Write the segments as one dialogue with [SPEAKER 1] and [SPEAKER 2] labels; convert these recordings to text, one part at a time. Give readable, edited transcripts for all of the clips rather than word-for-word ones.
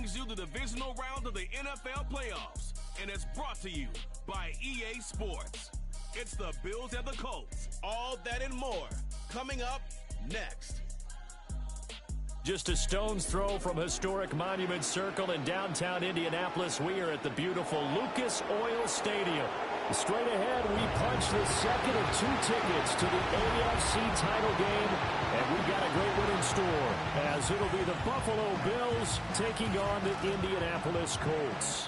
[SPEAKER 1] brings you the divisional round of the NFL playoffs, and it's brought to you by EA Sports. It's the Bills and the Colts. All that and more coming up next.
[SPEAKER 2] Just a stone's throw from historic Monument Circle in downtown Indianapolis, we are at the beautiful Lucas Oil Stadium. Straight ahead, we punch the second of 2 tickets to the AFC title game, and we've got a great one in store, as it'll be the Buffalo Bills taking on the Indianapolis Colts.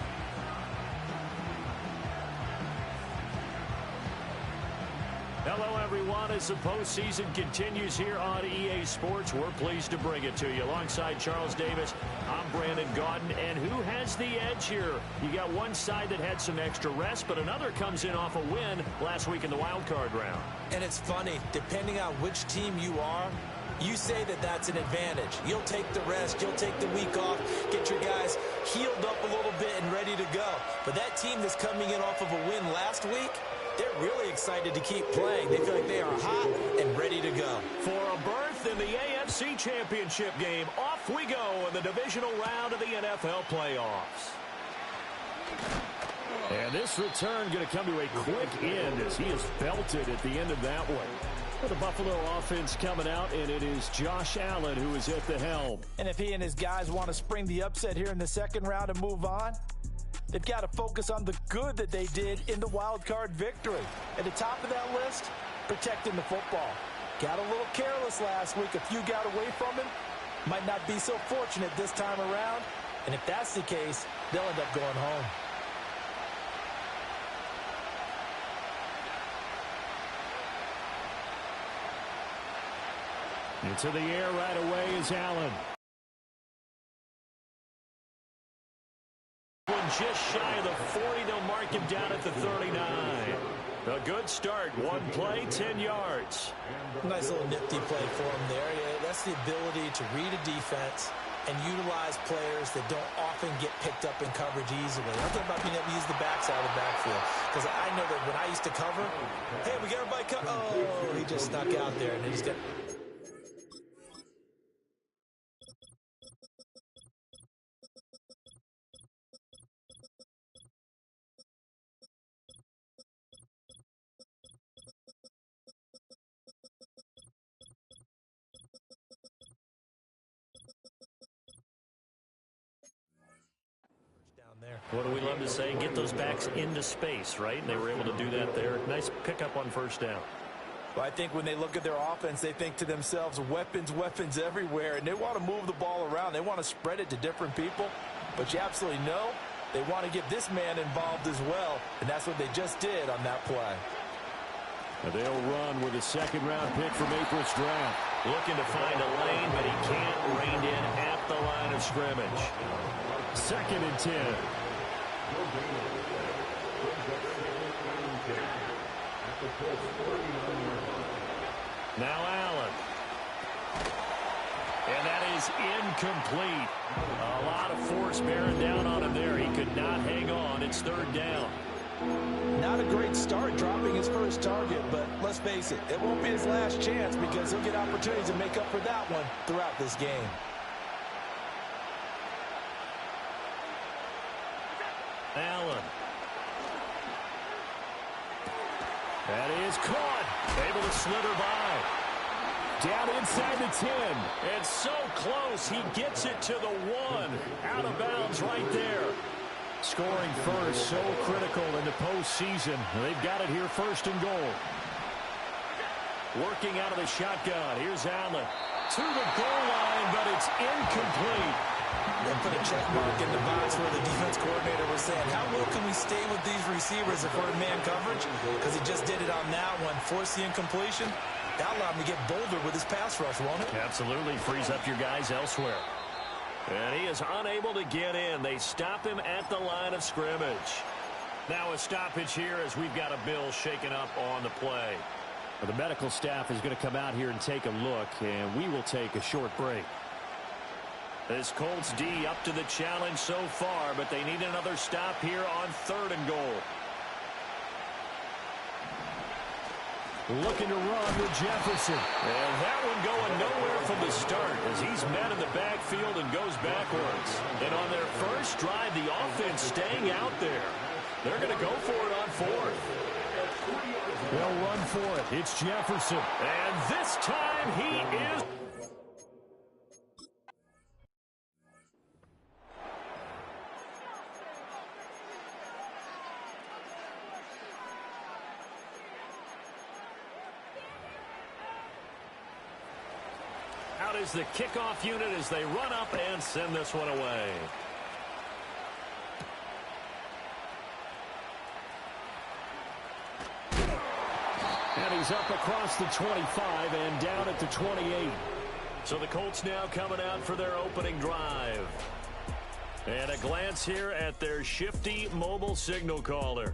[SPEAKER 2] Hello, everyone. As the postseason continues here on EA Sports, we're pleased to bring it to you. Alongside Charles Davis, I'm Brandon Gaudin. And who has the edge here? You got one side that had some extra rest, but another comes in off a win last week in the wild card round.
[SPEAKER 3] And it's funny, depending on which team you are, you say that that's an advantage. You'll take the rest, you'll take the week off, get your guys healed up a little bit and ready to go. But that team that's coming in off of a win last week, they're really excited to keep playing. They feel like they are hot and ready to go.
[SPEAKER 2] For a berth in the AFC Championship game, off we go in the divisional round of the NFL playoffs. And this return going to come to a quick end as he is belted at the end of that one. For the Buffalo offense coming out, and it is Josh Allen who is at the helm.
[SPEAKER 3] And if he and his guys want to spring the upset here in the second round and move on, they've got to focus on the good that they did in the wild card victory. At the top of that list, protecting the football. Got a little careless last week. A few got away from him. Might not be so fortunate this time around. And if that's the case, they'll end up going home.
[SPEAKER 2] Into the air right away is Allen. Just shy of the 40, they'll mark him down at the 39. A good start. One play, 10 yards.
[SPEAKER 3] Nice little nifty play for him there. Yeah, that's the ability to read a defense and utilize players that don't often get picked up in coverage easily. I'm talking about being able to use the backside of the backfield. Because I know that when I used to cover, hey, we got everybody covered. Oh, he just snuck out there and he's got...
[SPEAKER 2] What do we love to say? Get those backs into space, right? And they were able to do that there. Nice pickup on first down.
[SPEAKER 3] Well, I think when they look at their offense, they think to themselves, weapons, weapons everywhere. And they want to move the ball around. They want to spread it to different people. But you absolutely know they want to get this man involved as well. And that's what they just did on that play.
[SPEAKER 2] And they'll run with a second-round pick from April's draft. Looking to find a lane, but he can't rein in at the line of scrimmage. 2nd and 10. Now Allen. And that is incomplete. A lot of force bearing down on him there. He could not hang on. It's 3rd down.
[SPEAKER 3] Not a great start dropping his first target, but let's face it, it won't be his last chance because he'll get opportunities to make up for that one throughout this game.
[SPEAKER 2] Allen. That is caught. Able to slither by. Down inside the 10. And so close. He gets it to the 1. Out of bounds right there. Scoring first, so critical in the postseason. They've got it here 1st and goal. Working out of the shotgun. Here's Allen. To the goal line, but it's incomplete.
[SPEAKER 3] They put a check mark in the box where the defense coordinator was saying, how low can we stay with these receivers if we're in man coverage? Because he just did it on that one. Force the incompletion. That allowed him to get bolder with his pass rush, won't it?
[SPEAKER 2] Absolutely. Frees up your guys elsewhere. And he is unable to get in. They stop him at the line of scrimmage. Now a stoppage here as we've got a Bill shaken up on the play. Well, the medical staff is going to come out here and take a look, and we will take a short break. This Colts D up to the challenge so far, but they need another stop here on 3rd and goal. Looking to run with Jefferson. And that one going nowhere from the start as he's met in the backfield and goes backwards. And on their first drive, the offense staying out there. They're going to go for it on fourth. They'll run for it. It's Jefferson. And this time he is... Out is the kickoff unit as they run up and send this one away. And he's up across the 25 and down at the 28. So the Colts now coming out for their opening drive. And a glance here at their shifty mobile signal caller.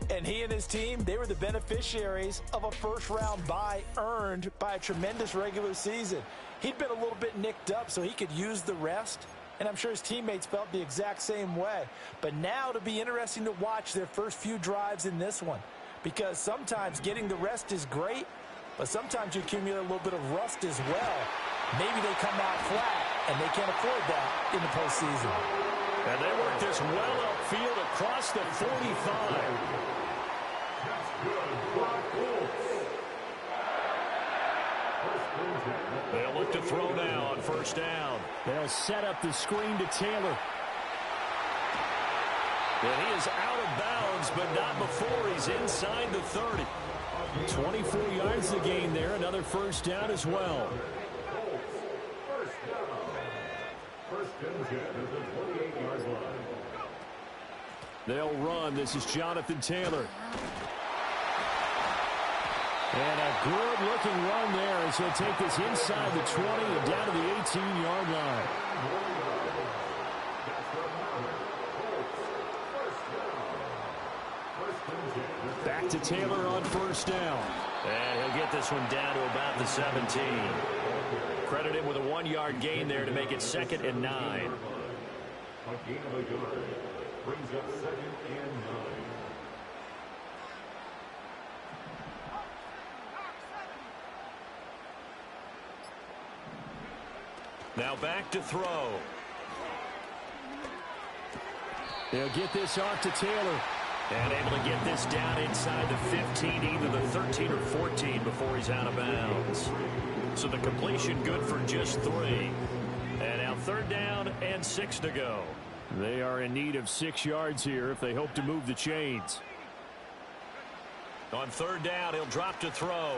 [SPEAKER 3] And he and his team, they were the beneficiaries of a first-round bye earned by a tremendous regular season. He'd been a little bit nicked up, so he could use the rest. And I'm sure his teammates felt the exact same way. But now it'll be interesting to watch their first few drives in this one. Because sometimes getting the rest is great, but sometimes you accumulate a little bit of rust as well. Maybe they come out flat, and they can't afford that in the postseason.
[SPEAKER 2] And they work this well upfield across the 45. They'll look to throw now on first down. They'll set up the screen to Taylor. And he is out of bounds, but not before he's inside the 30. 24 yards to gain there. Another first down as well. They'll run. This is Jonathan Taylor. And a good-looking run there as he'll take this inside the 20 and down to the 18-yard line. Back to Taylor on first down. And he'll get this one down to about the 17. Credit him with a 1-yard gain there to make it 2nd and 9. A gain of a yard brings up 2nd and 9. Now back to throw. They'll get this off to Taylor. And able to get this down inside the 15, either the 13 or 14 before he's out of bounds. So the completion good for just 3. And now 3rd down and 6 to go. They are in need of 6 yards here if they hope to move the chains. On 3rd down, he'll drop to throw.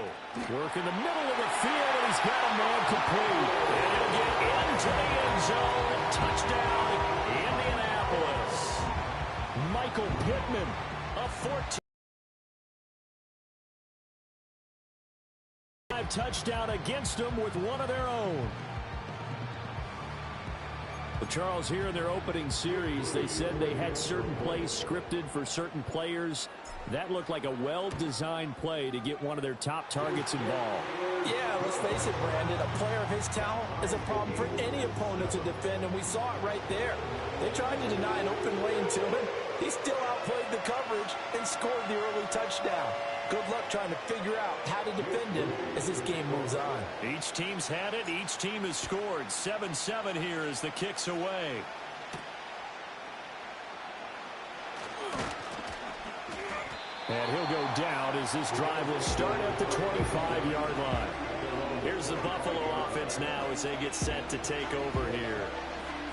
[SPEAKER 2] Work in the middle of the field, and he's got a man complete. And he'll get into the end zone. Touchdown, Indianapolis. Michael Pittman, a 14 touchdown against them with one of their own. Well, Charles, here in their opening series, they said they had certain plays scripted for certain players. That looked like a well-designed play to get one of their top targets involved.
[SPEAKER 3] Yeah, let's face it, Brandon. A player of his talent is a problem for any opponent to defend, and we saw it right there. They tried to deny an open lane to him. He still outplayed the coverage and scored the early touchdown. Good luck trying to figure out how to defend him as this game moves on. Each team's had it. Each team has scored. 7-7 here as the kick's away. And he'll go down as this drive will start at the 25-yard line. Here's the Buffalo offense now as they get set to take over here.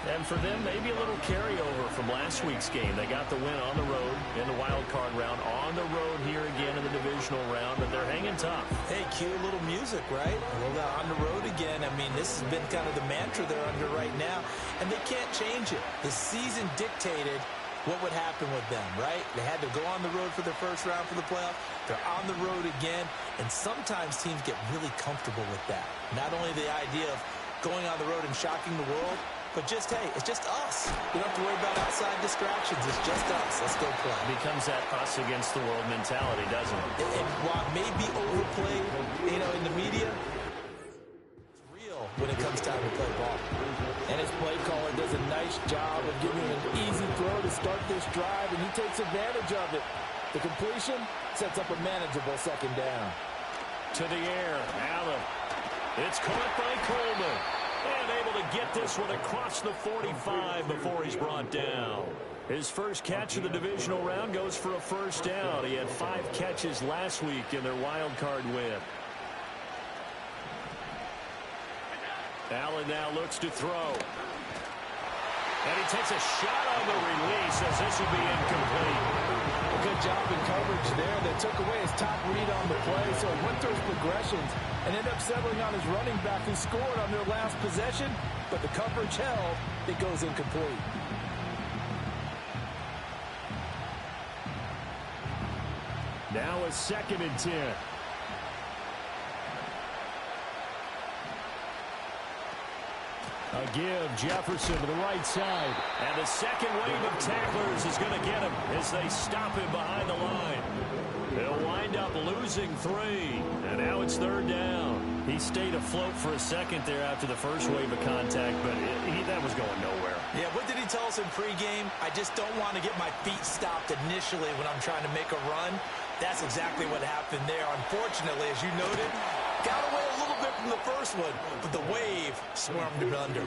[SPEAKER 3] And for them, maybe a little carryover from last week's game. They got the win on the road in the wild card round, on the road here again in the divisional round, but they're hanging tough. Hey, cue a little music, right? A little on the road again. I mean, this has been kind of the mantra they're under right now, and they can't change it. The season dictated what would happen with them, right? They had to go on the road for their first round for the playoff. They're on the road again, and sometimes teams get really comfortable with that. Not only the idea of going on the road and shocking the world, but just, hey, it's just us. We don't have to worry about outside distractions. It's just us. Let's go play. It becomes that us against the world mentality, doesn't it? And while it may be overplayed, in the media, it's real when it comes time to play ball. And his play caller does a nice job of giving him an easy throw to start this drive, and he takes advantage of it. The completion sets up a manageable 2nd down.
[SPEAKER 2] to the air. Allen. It's caught by Coleman. And able to get this one across the 45 before he's brought down. His first catch of the divisional round goes for a first down. He had 5 catches last week in their wild card win. Allen now looks to throw. And he takes a shot on the release as this will be incomplete.
[SPEAKER 3] Good job in coverage there that took away his top read on the play, so he went through his progressions and ended up settling on his running back who scored on their last possession, but the coverage held. It goes incomplete.
[SPEAKER 2] Now a 2nd and 10. A give, Jefferson to the right side. And the second wave of tacklers is going to get him as they stop him behind the line. They'll wind up losing 3. And now it's 3rd down. He stayed afloat for a second there after the first wave of contact, but that was going nowhere.
[SPEAKER 3] Yeah, what did he tell us in pregame? I just don't want to get my feet stopped initially when I'm trying to make a run. That's exactly what happened there. Unfortunately, as you noted, got away a little bit from the first one, but the wave swarmed him under.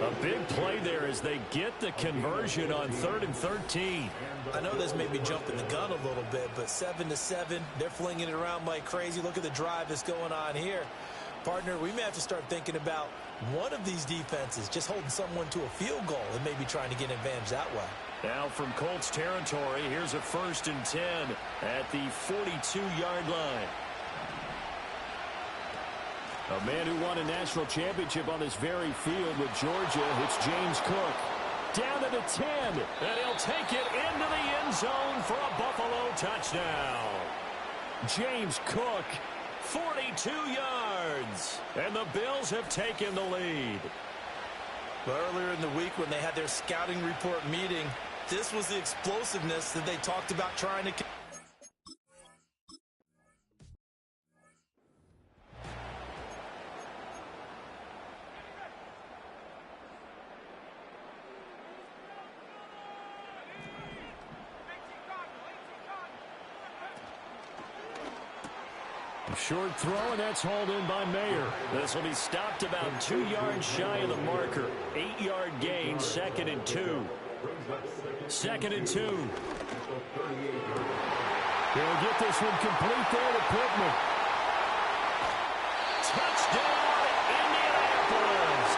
[SPEAKER 2] A big play there as they get the conversion on 3rd and 13.
[SPEAKER 3] I know this may be jumping the gun a little bit, but 7-7, they're flinging it around like crazy. Look at the drive that's going on here. Partner, we may have to start thinking about one of these defenses just holding someone to a field goal and maybe trying to get an advantage that way.
[SPEAKER 2] Now from Colts territory, here's a 1st and 10 at the 42-yard line. A man who won a national championship on this very field with Georgia. It's James Cook. Down to the 10, and he'll take it into the end zone for a Buffalo touchdown. James Cook, 42 yards, and the Bills have taken the lead.
[SPEAKER 3] But earlier in the week when they had their scouting report meeting, this was the explosiveness that they talked about trying to...
[SPEAKER 2] Short throw, and that's hauled in by Mayer. This will be stopped about 2 yards shy of the marker. 8-yard gain, 2nd and 2. 2nd and 2. They'll get this one complete there to Pittman. Touchdown, Indianapolis!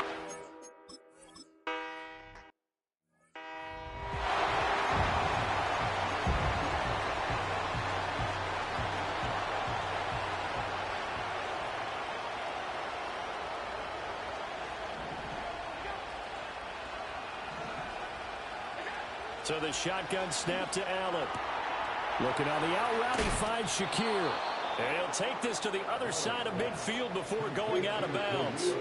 [SPEAKER 2] So the shotgun snap to Allen. Looking on the out route, he finds Shakir. And he'll take this to the other side of midfield before going out of bounds.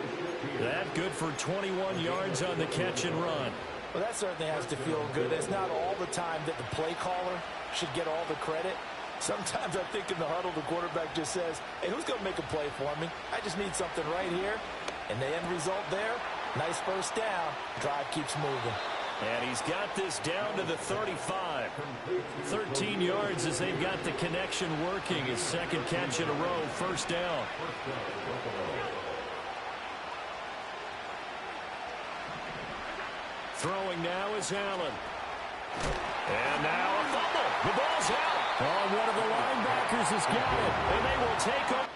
[SPEAKER 2] That good for 21 yards on the catch and run.
[SPEAKER 3] Well, that certainly has to feel good. It's not all the time that the play caller should get all the credit. Sometimes I think in the huddle, the quarterback just says, hey, who's going to make a play for me? I just need something right here. And the end result there, nice first down. Drive keeps moving.
[SPEAKER 2] And he's got this down to the 35. 13 yards as they've got the connection working. His 2nd catch in a row, first down. Throwing now is Allen. And now a fumble. The ball's out. Oh, one of the linebackers has got it. And they will take up.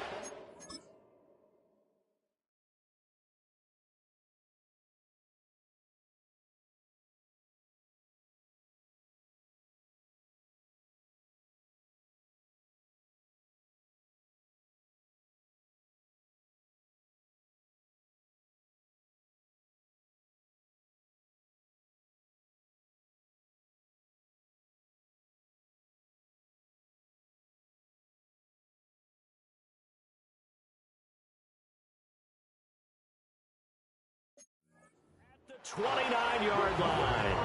[SPEAKER 2] The 29-yard line.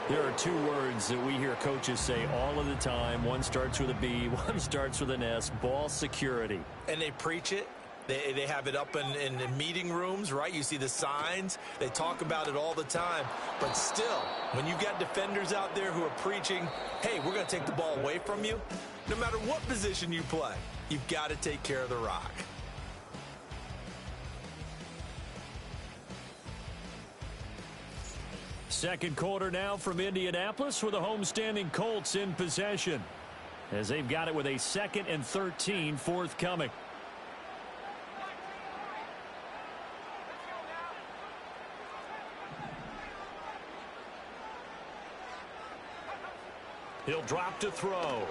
[SPEAKER 2] There are 2 words that we hear coaches say all of the time. One starts with a B, one starts with an S, ball security.
[SPEAKER 3] And they preach it. They have it up in the meeting rooms, right? You see the signs. They talk about it all the time. But still, when you've got defenders out there who are preaching, hey, we're going to take the ball away from you, no matter what position you play, you've got to take care of the rock.
[SPEAKER 2] Second quarter now from Indianapolis with the homestanding Colts in possession, as they've got it with a 2nd and 13 forthcoming. He'll drop to throw.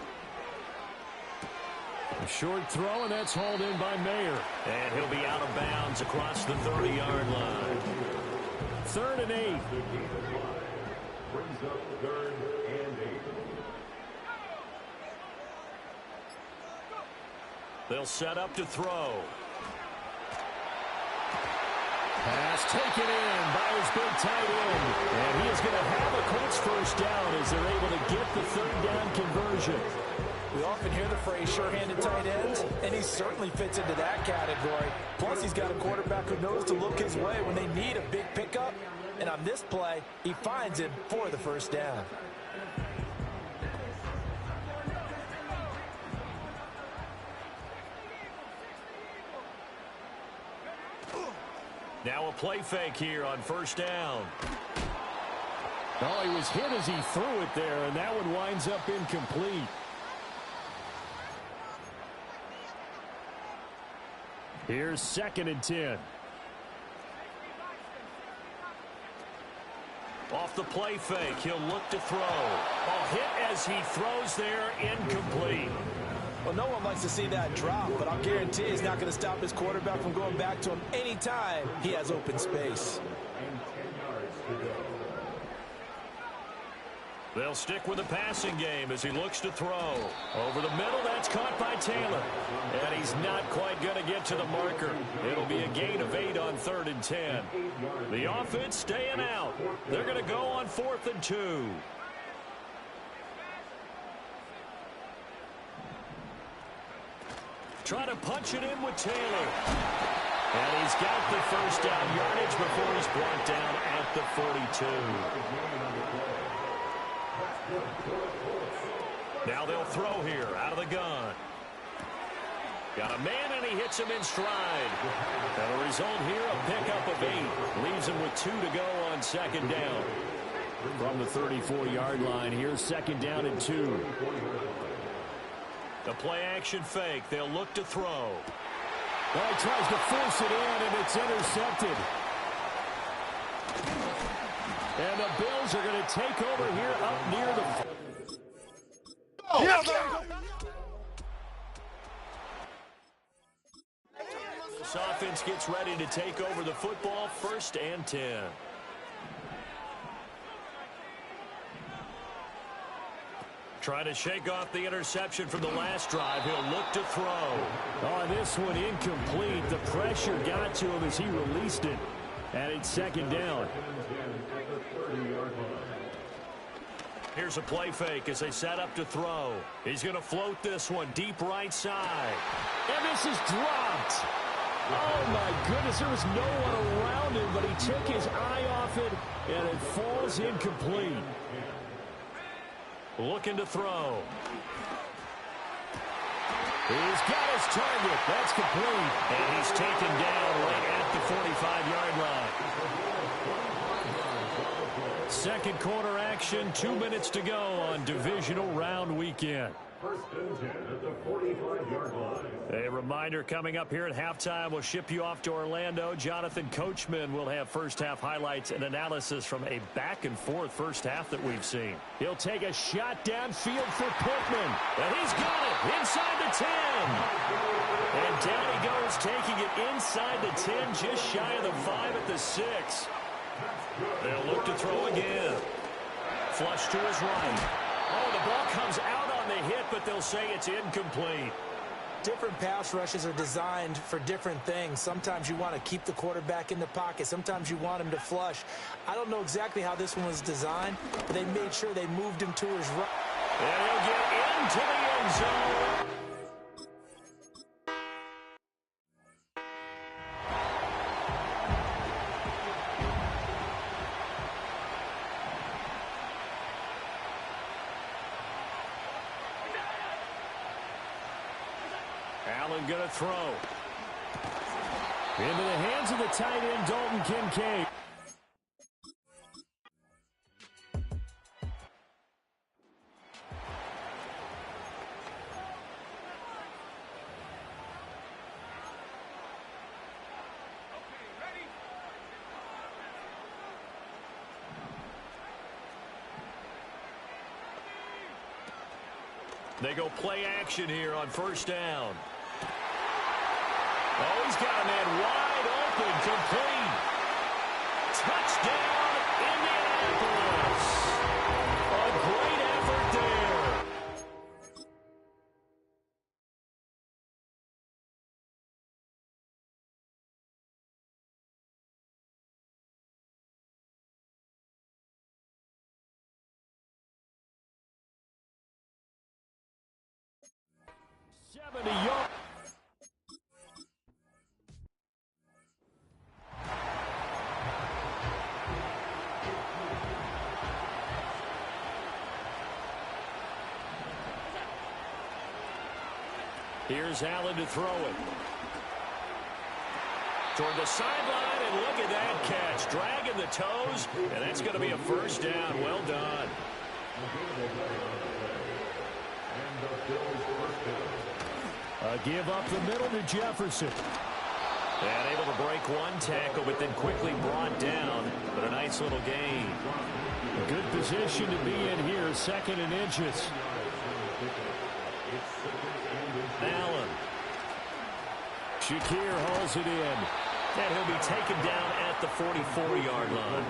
[SPEAKER 2] A short throw, and that's hauled in by Mayer. And he'll be out of bounds across the 30-yard line. 3rd and 8. Brings up 3rd and 8. They'll set up to throw. Pass taken in by his big tight end. And he is going to have a Colts first down as they're able to get the 3rd down conversion.
[SPEAKER 3] We often hear the phrase sure-handed tight ends, and he certainly fits into that category. Plus, he's got a quarterback who knows to look his way when they need a big pickup. And on this play, he finds him for the first down.
[SPEAKER 2] Now a play fake here on first down. Oh, he was hit as he threw it there, and that one winds up incomplete. Here's 2nd and 10. Off the play fake, he'll look to throw. Oh, hit as he throws there, incomplete.
[SPEAKER 3] Well, no one likes to see that drop, but I'll guarantee he's not going to stop his quarterback from going back to him anytime he has open space.
[SPEAKER 2] They'll stick with the passing game as he looks to throw. Over the middle, that's caught by Taylor. And he's not quite going to get to the marker. It'll be a gain of 8 on 3rd and 10. The offense staying out. They're going to go on 4th and 2. Try to punch it in with Taylor. And he's got the first down yardage before he's brought down at the 42. Now they'll throw here out of the gun. Got a man, and he hits him in stride. And a result here, a pickup of 8. Leaves him with 2 to go on 2nd down. From the 34-yard line, here's 2nd down and 2. The play-action fake. They'll look to throw.
[SPEAKER 4] Well, he tries to force it in, and it's intercepted. And the Bills are going to take over here up near the... Oh, yeah.
[SPEAKER 2] This offense gets ready to take over the football. 1st and 10. Trying to shake off the interception from the last drive. He'll look to throw.
[SPEAKER 4] Oh, this one incomplete. The pressure got to him as he released it. And it's 2nd down.
[SPEAKER 2] Here's a play fake as they set up to throw. He's going to float this one deep right side.
[SPEAKER 4] And this is dropped. Oh, my goodness. There was no one around him, but he took his eye off it, and it falls incomplete.
[SPEAKER 2] Looking to throw.
[SPEAKER 4] He's got his target. That's complete.
[SPEAKER 2] And he's taken down right at the 45-yard line. Second quarter action, 2 minutes to go on Divisional Round Weekend.
[SPEAKER 5] 1st and 10 at the 45-yard line.
[SPEAKER 2] A reminder coming up here at halftime. We'll ship you off to Orlando. Jonathan Coachman will have first-half highlights and analysis from a back-and-forth first half that we've seen.
[SPEAKER 4] He'll take a shot downfield for Pittman.
[SPEAKER 2] And he's got it inside the 10. And down he goes, taking it inside the 10, just shy of the 5 at the 6. They'll look to throw again. Flush to his right. Oh, the ball comes out on the hit, but they'll say it's incomplete.
[SPEAKER 3] Different pass rushes are designed for different things. Sometimes you want to keep the quarterback in the pocket. Sometimes you want him to flush. I don't know exactly how this one was designed, but they made sure they moved him to his right.
[SPEAKER 2] And he'll get into the end zone. Allen going to throw. Into the hands of the tight end, Dalton Kincaid. They go play action here on first down. Oh, he's got a man wide open, complete. Touchdown, Indianapolis. A great effort there. yards. Here's Allen to throw it. Toward the sideline, and look at that catch. Dragging the toes, and that's going to be a first down. Well done. A give up the middle to Jefferson. And able to break one tackle, but then quickly brought down. But a nice little gain. A good position to be in here, 2nd and inches. Allen. Shakir hauls it in. And he'll be taken down at the 44-yard line.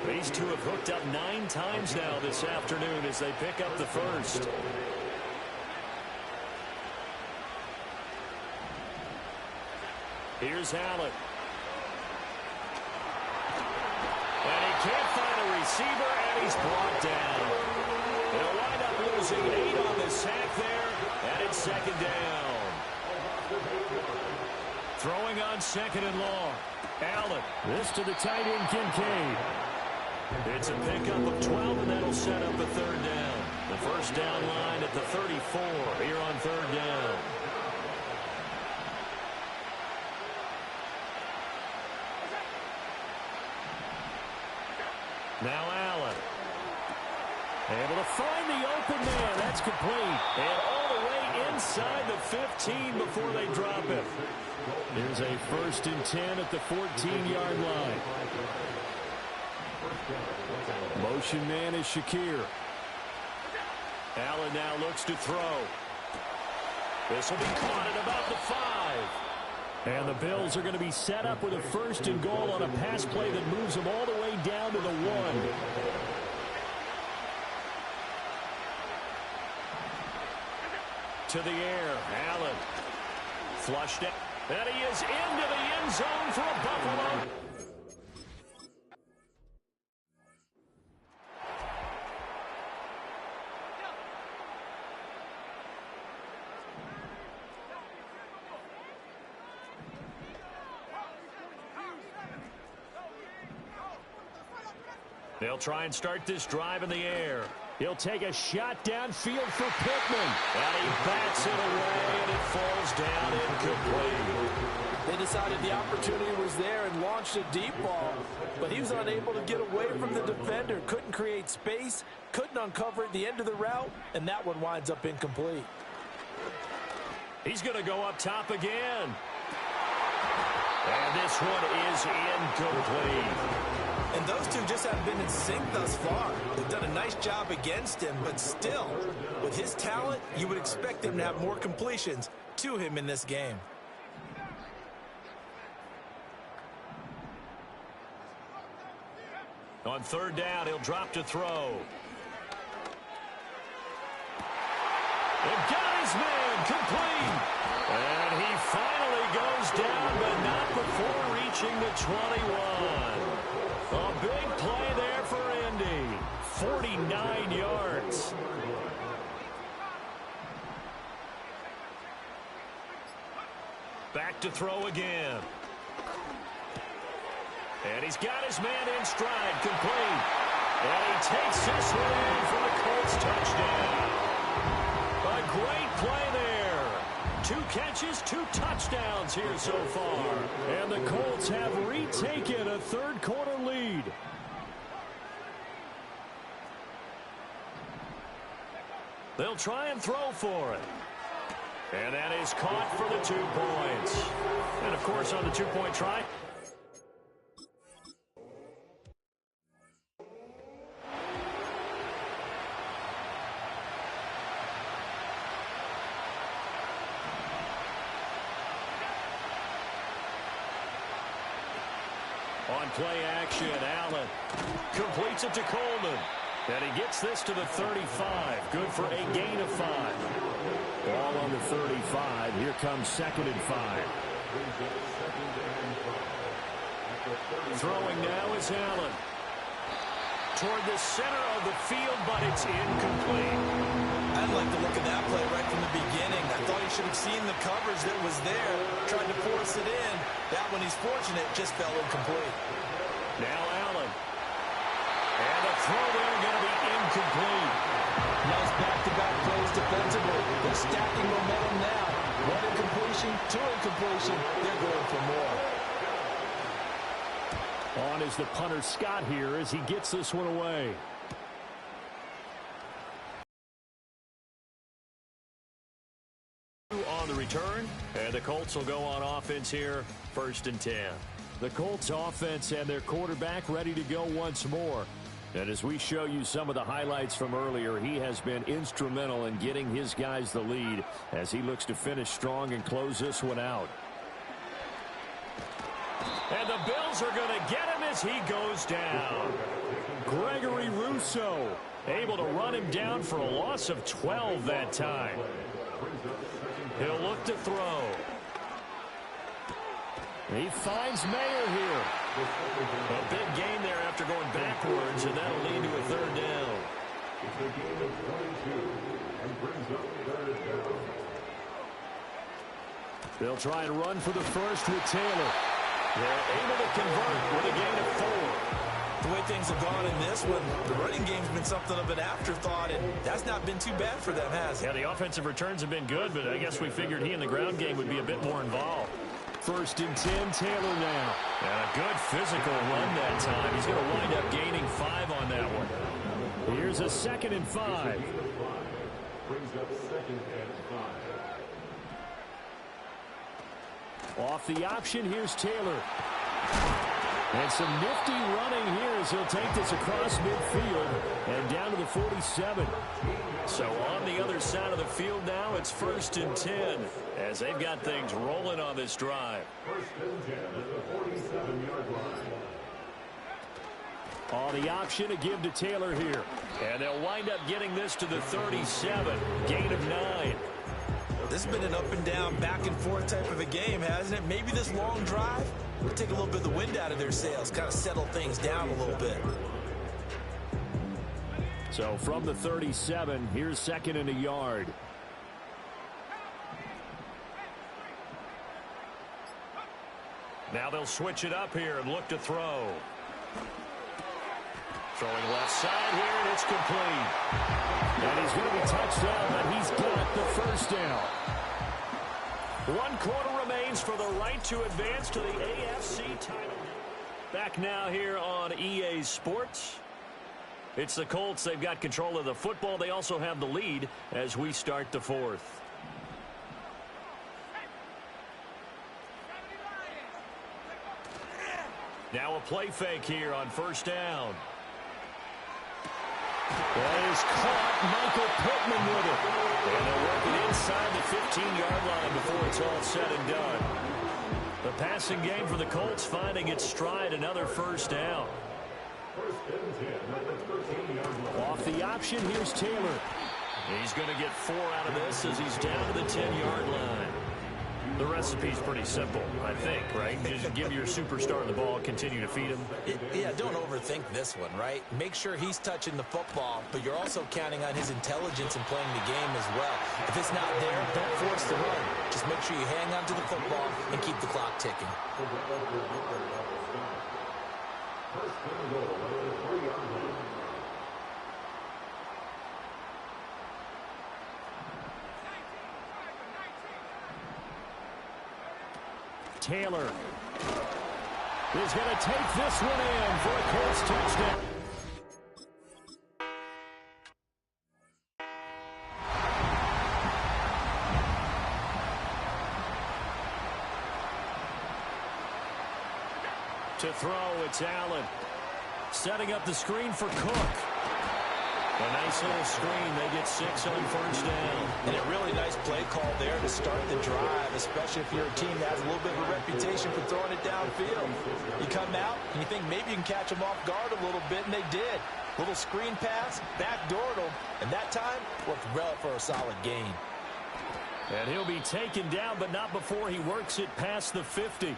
[SPEAKER 2] These two have hooked up 9 times now this afternoon as they pick up the first. Here's Allen. And he can't find a receiver, and he's brought down. They'll wind up losing 8 on the sack there, and it's 2nd down. Throwing on 2nd and long. Allen. This to the tight end, Kincaid. It's a pickup of 12, and that'll set up a 3rd down. The first down line at the 34 here on 3rd down. Now Allen. Able to find the open man. That's complete. And all the way inside the 15 before they drop it. Here's a 1st and 10 at the 14-yard line. Motion man is Shakir. Allen now looks to throw. This will be caught at about the 5. And the Bills are going to be set up with a 1st and goal on a pass play that moves them all the way down to the 1. To the air, Allen. Flushed it. And he is into the end zone for a Buffalo. They'll try and start this drive in the air. He'll take a shot downfield for Pittman. And he bats it away, and it falls down incomplete.
[SPEAKER 3] They decided the opportunity was there and launched a deep ball, but he was unable to get away from the defender. Couldn't create space, couldn't uncover at the end of the route, and that one winds up incomplete.
[SPEAKER 2] He's going to go up top again. And this one is incomplete.
[SPEAKER 3] And those two just haven't been in sync thus far. They've done a nice job against him, but still, with his talent, you would expect him to have more completions to him in this game.
[SPEAKER 2] On 3rd down, he'll drop to throw. And got his man complete. And he finally goes down, but not before reaching the 21. A big play there for Indy. 49 yards. Back to throw again. And he's got his man in stride, complete. And he takes this one in for the Colts touchdown. A great play there. 2 catches, 2 touchdowns here so far. And the Colts have retaken a third-quarter lead. They'll try and throw for it. And that is caught for the 2 points. And, of course, on the 2-point try. On play action, Allen completes it to Coleman. And he gets this to the 35. Good for a gain of 5. Ball on the 35. Here comes 2nd and 5. Throwing now is Allen. Toward the center of the field, but it's incomplete.
[SPEAKER 3] I didn't like the look of that play right from the beginning. I thought he should have seen the coverage that was there, tried to force it in. That one, he's fortunate, just fell incomplete.
[SPEAKER 2] Now Allen. And the throw there going to be incomplete.
[SPEAKER 3] Nice back-to-back plays defensively. They're stacking momentum now. 1 incompletion, 2 incompletion. They're going for more.
[SPEAKER 2] On is the punter Scott here as he gets this one away. On the return, and the Colts will go on offense here, 1st and 10. The Colts offense and their quarterback ready to go once more. And as we show you some of the highlights from earlier, he has been instrumental in getting his guys the lead as he looks to finish strong and close this one out. And the Bills are going to get him as he goes down. Gregory Rousseau able to run him down for a loss of 12 that time. He'll look to throw. He finds Mayer here. A big gain there after going backwards, and that'll lead to a 3rd down.
[SPEAKER 5] It's a gain of 22 and brings up 3rd down.
[SPEAKER 2] They'll try and run for the first with Taylor. They're able to convert with a gain of 4.
[SPEAKER 3] The way things have gone in this one, the running game's been something of an afterthought, and that's not been too bad for them, has it?
[SPEAKER 2] Yeah, the offensive returns have been good, but I guess we figured he in the ground game would be a bit more involved. 1st and 10, Taylor now. And a good physical run that time. He's going to wind up gaining 5 on that one. Here's a 2nd and 5.
[SPEAKER 5] Brings up 2nd and 5.
[SPEAKER 2] Off the option, here's Taylor. And some nifty running here as he'll take this across midfield and down to the 47. So on the other side of the field now, it's 1st and 10 as they've got things rolling on this drive.
[SPEAKER 5] 1st and 10 at the 47-yard line.
[SPEAKER 2] On the option, a give to Taylor here. And they'll wind up getting this to the 37. Gain of 9.
[SPEAKER 3] This has been an up-and-down, back-and-forth type of a game, hasn't it? Maybe this long drive will take a little bit of the wind out of their sails, kind of settle things down a little bit.
[SPEAKER 2] So from the 37, here's 2nd and a yard. Now they'll switch it up here and look to throw. Throwing left side here, and it's complete. And he's going to be touched down, but he's got the 1st down. 1 quarter remains for the right to advance to the AFC title. Back now here on EA Sports. It's the Colts. They've got control of the football. They also have the lead as we start the 4th. Now a play fake here on 1st down. That is caught. Michael Pittman with it. And they'll work it inside the 15-yard line before it's all said and done. The passing game for the Colts finding its stride, another 1st down.
[SPEAKER 5] 1st and 10 at the 13-yard line.
[SPEAKER 2] Off the option, here's Taylor. He's going to get 4 out of this as he's down to the 10-yard line. The recipe's pretty simple, I think, right? Just give your superstar the ball, continue to feed him.
[SPEAKER 3] Yeah, don't overthink this one, right? Make sure he's touching the football, but you're also counting on his intelligence in playing the game as well. If it's not there, don't force the run. Just make sure you hang on to the football and keep the clock ticking.
[SPEAKER 5] 1st and goal at the 3-yard line.
[SPEAKER 2] Taylor is going to take this one in for a Colts touchdown. To throw, it's Allen. Setting up the screen for Cook. A nice little screen. They get 6 on first down.
[SPEAKER 3] And a really nice play call there to start the drive, especially if you're a team that has a little bit of a reputation for throwing it downfield. You come out and you think maybe you can catch them off guard a little bit, and they did. Little screen pass, backdoored them, and that time worked well for a solid gain.
[SPEAKER 2] And he'll be taken down, but not before he works it past the 50.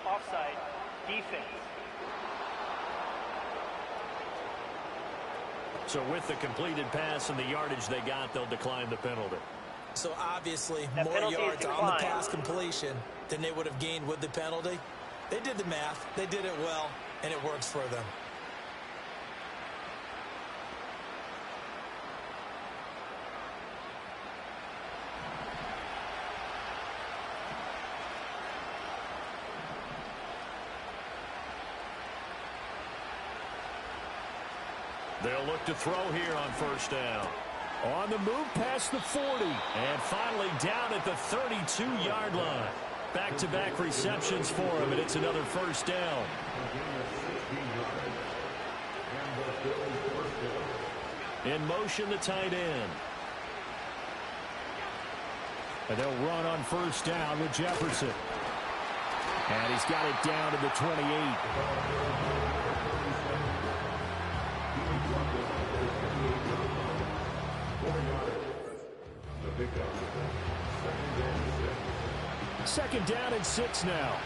[SPEAKER 6] Offside. Defense.
[SPEAKER 2] So with the completed pass and the yardage they got, they'll decline the penalty.
[SPEAKER 3] So obviously
[SPEAKER 6] that
[SPEAKER 3] more yards on the
[SPEAKER 6] declined.
[SPEAKER 3] pass completion than they would have gained with the penalty. They did the math. They did it well, and it works for them.
[SPEAKER 2] They'll look to throw here on first down. On the move past the 40. And finally down at the 32-yard line. Back-to-back receptions for him, and it's another first down. In motion, the tight end. And they'll run on first down with Jefferson. And he's got it down to the 28. Second down and 6 now.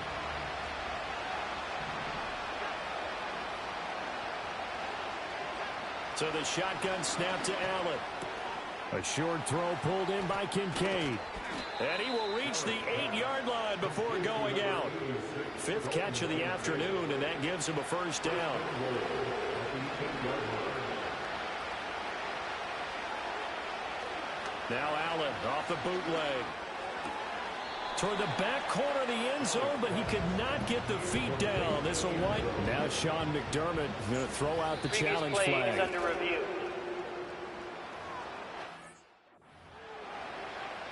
[SPEAKER 2] So the shotgun snap to Allen. A short throw pulled in by Kincaid. And he will reach the 8-yard line before going out. 5th catch of the afternoon, and that gives him a first down. Now Allen off the bootleg. Toward the back corner of the end zone, but he could not get the feet down. This will wipe. Now Sean McDermott going to throw out the challenge
[SPEAKER 6] play
[SPEAKER 2] flag.
[SPEAKER 6] is under review.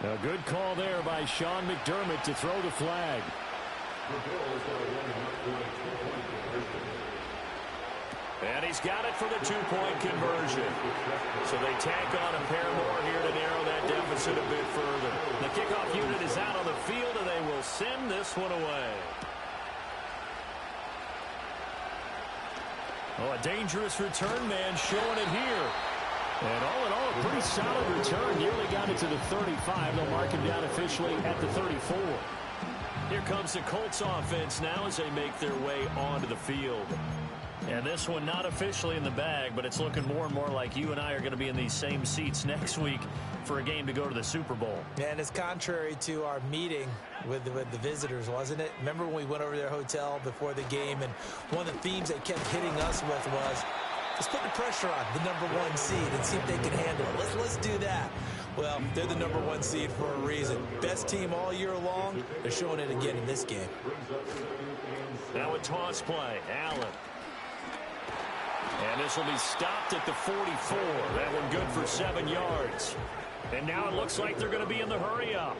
[SPEAKER 2] A good call there by Sean McDermott to throw the flag. And he's got it for the 2-point conversion. So they tack on a pair more here to narrow that deficit a bit further. The kickoff unit is out on the field, and they will send this one away. Oh, a dangerous return man showing it here. And all in all, a pretty solid return. Nearly got it to the 35. They'll mark him down officially at the 34. Here comes the Colts offense now as they make their way onto the field. And this one not officially in the bag, but it's looking more and more like you and I are going to be in these same seats next week for a game to go to the Super Bowl.
[SPEAKER 3] And it's contrary to our meeting with the visitors, wasn't it? Remember when we went over to their hotel before the game, and one of the themes they kept hitting us with was, let's put the pressure on the #1 seed and see if they can handle it. Let's do that. Well, they're the #1 seed for a reason. Best team all year long. They're showing it again in this game.
[SPEAKER 2] Now a toss play. Allen. And this will be stopped at the 44. That one good for 7 yards. And now it looks like they're going to be in the hurry-up.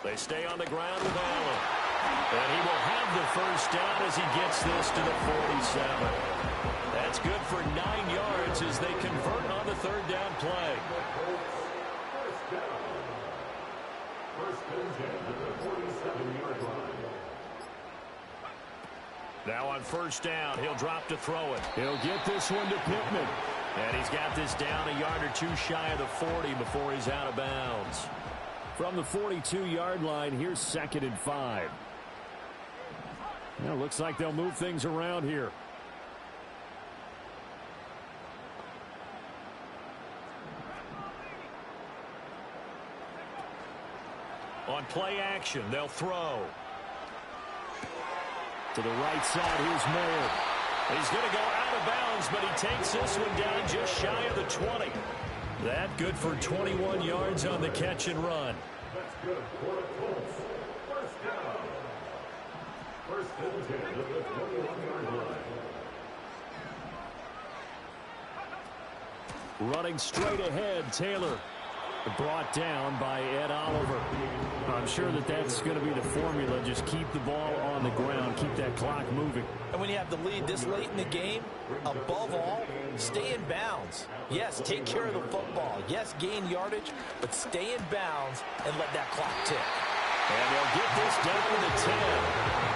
[SPEAKER 2] They stay on the ground with Allen. And he will have the first down as he gets this to the 47. That's good for 9 yards as they convert on the 3rd down play. Now on first down, he'll drop to throw it. He'll get this one to Pittman. And he's got this down a yard or two shy of the 40 before he's out of bounds. From the 42-yard line, here's 2nd and 5. Well, looks like they'll move things around here. On play action, they'll throw. To the right side, here's Moore. He's going to go out of bounds, but he takes this one down just shy of the 20. That good for 21 yards on the catch and run.
[SPEAKER 5] That's good for the Colts. First down. First and 10 at the 21-yard line.
[SPEAKER 2] Running straight ahead, Taylor. Brought down by Ed Oliver. I'm sure that's going to be the formula. Just keep the ball on the ground. Keep that clock moving.
[SPEAKER 3] And when you have the lead this late in the game, above all, stay in bounds. Yes, take care of the football. Yes, gain yardage, but stay in bounds and let that clock tick.
[SPEAKER 2] And they'll get this down to the 10.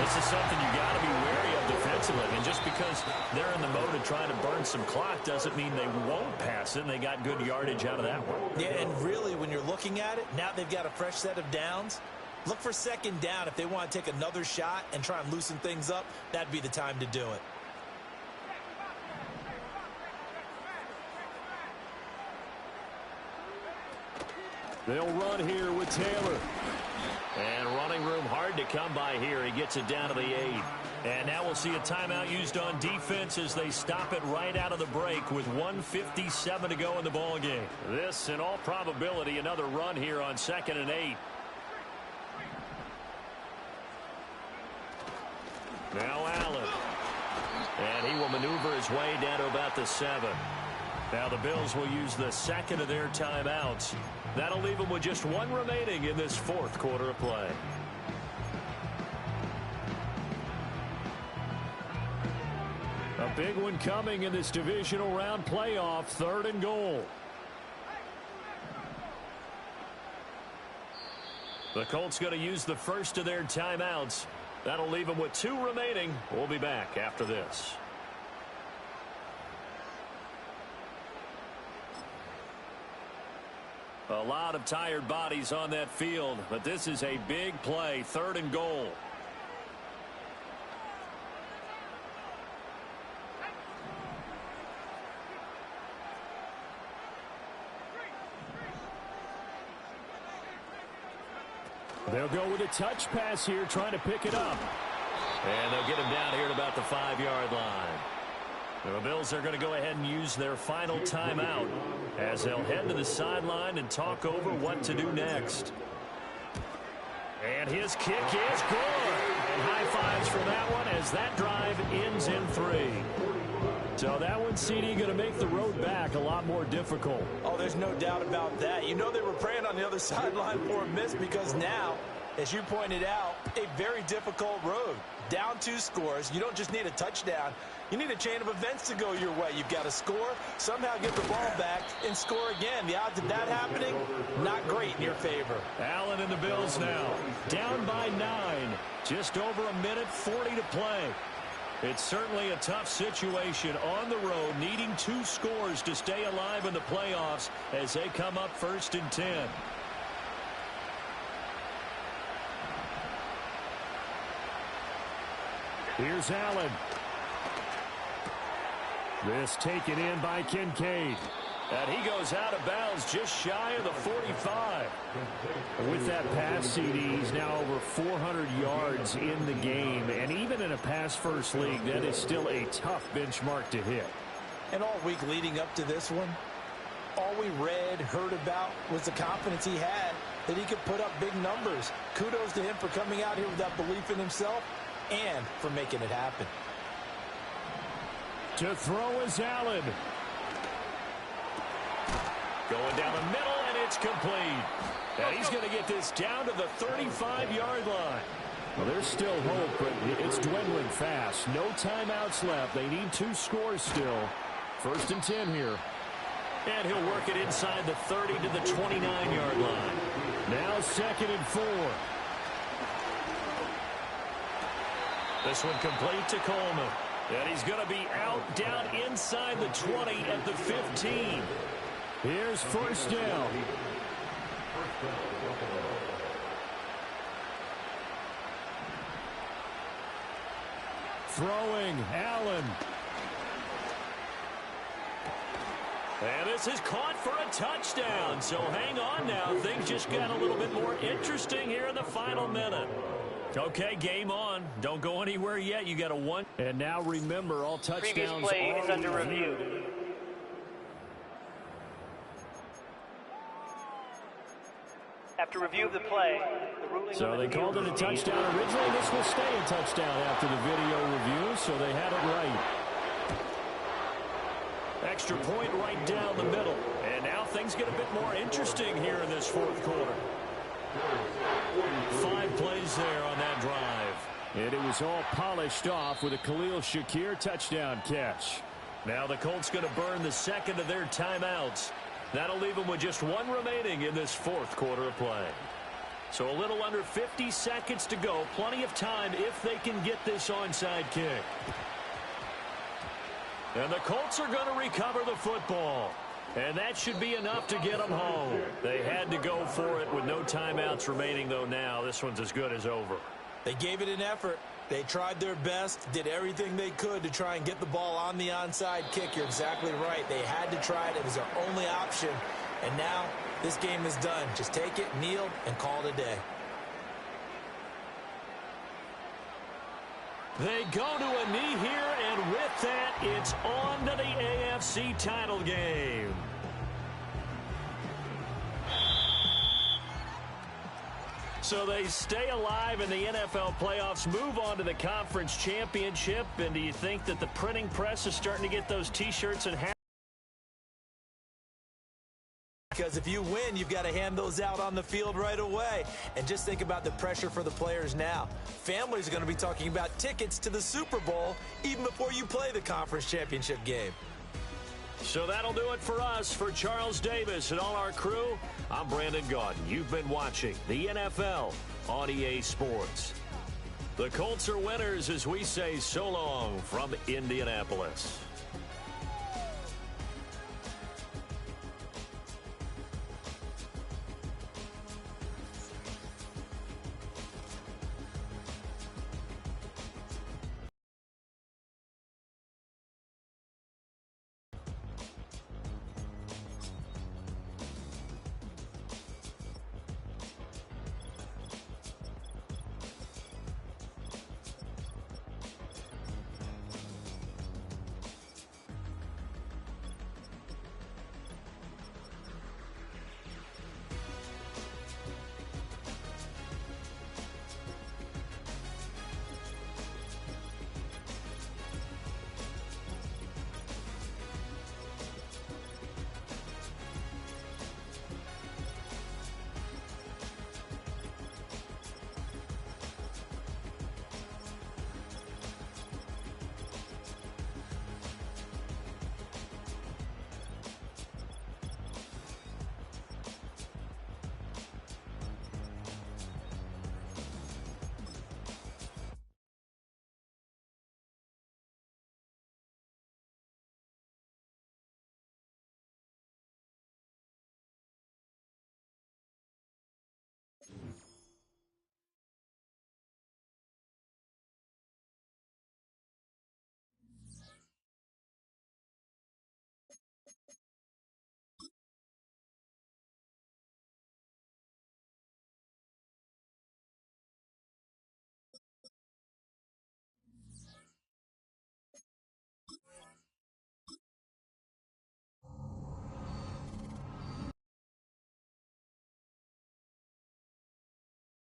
[SPEAKER 2] This is something you got to be wary of defensively. And just because they're in the mode of trying to burn some clock doesn't mean they won't pass it. And they got good yardage out of that one.
[SPEAKER 3] Yeah, and really, when you're looking at it, now they've got a fresh set of downs. Look for second down if they want to take another shot and try and loosen things up. That'd be the time to do it.
[SPEAKER 2] They'll run here with Taylor. And running room hard to come by here. He gets it down to the 8. And now we'll see a timeout used on defense as they stop it right out of the break with 1:57 to go in the ball game. This, in all probability, another run here on 2nd and 8. Now Allen. And he will maneuver his way down to about the 7. Now the Bills will use the second of their timeouts. That'll leave them with just one remaining in this fourth quarter of play. A big one coming in this divisional round playoff, 3rd and goal. The Colts going to use the first of their timeouts. That'll leave them with 2 remaining. We'll be back after this. A lot of tired bodies on that field, but this is a big play, 3rd and goal. They'll go with a touch pass here, trying to pick it up. And they'll get him down here at about the 5-yard line. The Bills are going to go ahead and use their final timeout as they'll head to the sideline and talk over what to do next. And his kick is good. And high fives for that one as that drive ends in 3. So that one, CD, going to make the road back a lot more difficult.
[SPEAKER 3] Oh, there's no doubt about that. You know they were praying on the other sideline for a miss because now, as you pointed out, a very difficult road. Down 2 scores. You don't just need a touchdown. You need a chain of events to go your way. You've got to score, somehow get the ball back, and score again. The odds of that happening, not great in your favor.
[SPEAKER 2] Allen and the Bills now down by 9. Just over a minute 40 to play. It's certainly a tough situation on the road, needing 2 scores to stay alive in the playoffs as they come up 1st and 10. Here's Allen. This taken in by Kincaid. And he goes out of bounds just shy of the 45. With that pass, CD, he's now over 400 yards in the game. And even in a pass-first league, that is still a tough benchmark to hit.
[SPEAKER 3] And all week leading up to this one, all we read, heard about was the confidence he had that he could put up big numbers. Kudos to him for coming out here with that belief in himself and for making it happen.
[SPEAKER 2] To throw is Allen. Going down the middle, and it's complete. And he's going to get this down to the 35-yard line. Well, there's still hope, but it's dwindling fast. No timeouts left. They need 2 scores still. 1st and 10 here. And he'll work it inside the 30 to the 29-yard line. Now 2nd and 4. This one complete to Coleman. And he's going to be out down inside the 20 at the 15. Here's 1st down. Throwing, Allen. And this is caught for a touchdown. So hang on now. Things just got a little bit more interesting here in the final minute. Okay, game on. Don't go anywhere yet. You got a 1. And now remember, all touchdowns
[SPEAKER 6] previous play is under review. After review of the play, the ruling...
[SPEAKER 2] So they called it a touchdown originally. This will stay a touchdown after the video review, so they had it right. Extra point right down the middle. And now things get a bit more interesting here in this fourth quarter. 5 plays there on that drive. And it was all polished off with a Khalil Shakir touchdown catch. Now the Colts going to burn the second of their timeouts. That'll leave them with just 1 remaining in this fourth quarter of play. So a little under 50 seconds to go. Plenty of time if they can get this onside kick. And the Colts are going to recover the football. And that should be enough to get them home. They had to go for it with no timeouts remaining, though now. This one's as good as over.
[SPEAKER 3] They gave it an effort. They tried their best, did everything they could to try and get the ball on the onside kick. You're exactly right. They had to try it. It was their only option. And now this game is done. Just take it, kneel, and call it a day.
[SPEAKER 2] They go to a knee here, and with that, it's on to the AFC title game. So they stay alive in the NFL playoffs, move on to the conference championship. And do you think that the printing press is starting to get those T-shirts and hats?
[SPEAKER 3] Because if you win, you've got to hand those out on the field right away. And just think about the pressure for the players now. Families are going to be talking about tickets to the Super Bowl even before you play the conference championship game.
[SPEAKER 2] So that'll do it for us. For Charles Davis and all our crew, I'm Brandon Gaudin. You've been watching the NFL on EA Sports. The Colts are winners as we say so long from Indianapolis.